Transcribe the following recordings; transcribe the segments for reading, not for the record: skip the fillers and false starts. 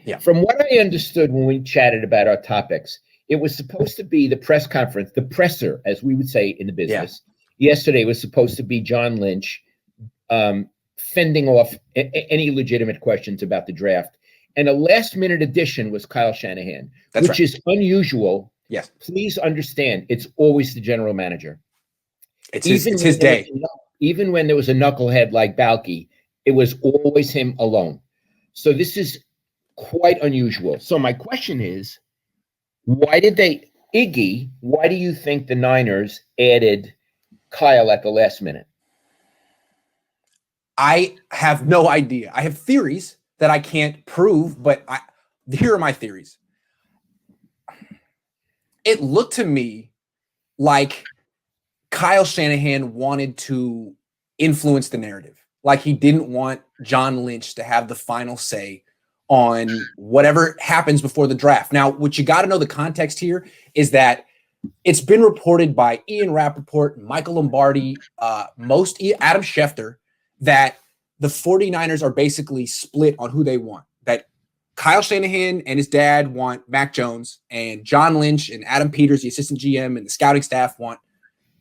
Yeah. From what I understood when we chatted about our topics, it was supposed to be the press conference, the presser, as we would say in the business. Yeah. Yesterday was supposed to be John Lynch fending off any legitimate questions about the draft. And a last-minute addition was Kyle Shanahan, which is unusual. Yes. Please understand, it's always the general manager. It's his day. Even when there was a knucklehead like Balky, it was always him alone. So this is quite unusual. So my question is, why do you think the Niners added Kyle at the last minute? I have no idea. I have theories that I can't prove, but here are my theories. It looked to me like Kyle Shanahan wanted to influence the narrative. Like he didn't want John Lynch to have the final say on whatever happens before the draft. Now, what you got to know the context here is that it's been reported by Ian Rappaport, Michael Lombardi, Adam Schefter, that the 49ers are basically split on who they want. That Kyle Shanahan and his dad want Mac Jones, and John Lynch and Adam Peters, the assistant GM, and the scouting staff want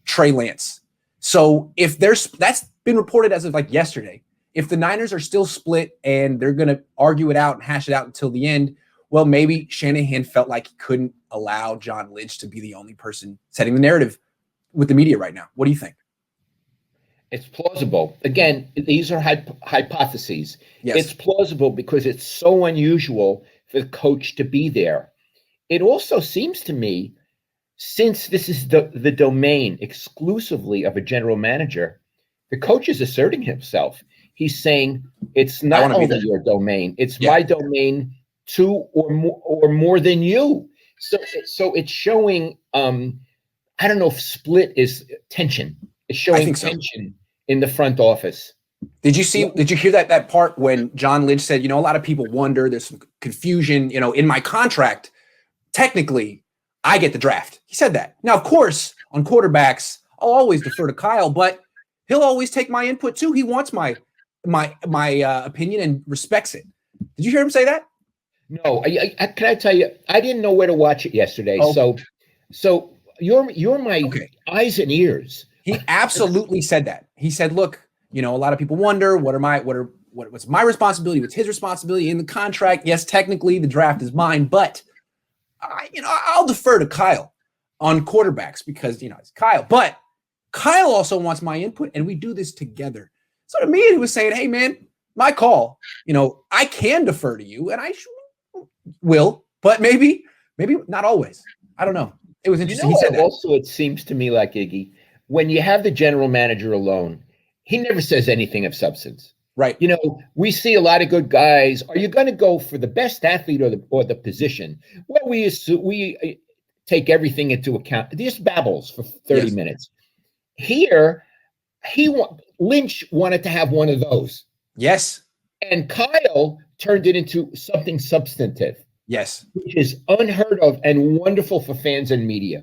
Trey Lance. So if that's been reported as of like yesterday, if the Niners are still split and they're going to argue it out and hash it out until the end, well, maybe Shanahan felt like he couldn't allow John Lynch to be the only person setting the narrative with the media right now. What do you think? It's plausible. Again, these are hypotheses. Yes. It's plausible because it's so unusual for the coach to be there. It also seems to me, since this is the domain exclusively of a general manager, the coach is asserting himself. He's saying it's not only your domain, it's my domain too, or more than you. So it's showing, I don't know if split is tension. It's showing tension in the front office. Did you hear that part when John Lynch said, a lot of people wonder, there's some confusion, in my contract, technically I get the draft. He said that. Now, of course, on quarterbacks, I'll always defer to Kyle, but he'll always take my input too. He wants my opinion and respects it. Did you hear him say that? No. Can I tell you, I didn't know where to watch it yesterday. Oh. So you're my eyes and ears. He absolutely said that. He said, look, a lot of people wonder what's my responsibility, what's his responsibility in the contract. Yes, technically the draft is mine, but I'll defer to Kyle on quarterbacks because, it's Kyle. But Kyle also wants my input, and we do this together. So to me, he was saying, hey, man, my call. I can defer to you, and I will, but maybe not always. I don't know. It was interesting. He said that. Also, it seems to me like, Iggy, when you have the general manager alone, he never says anything of substance. Right. We see a lot of good guys. Are you going to go for the best athlete or the position? Well, we take everything into account. Just babbles for 30 minutes. Here, Lynch wanted to have one of those. Yes. And Kyle turned it into something substantive. Yes. Which is unheard of and wonderful for fans and media.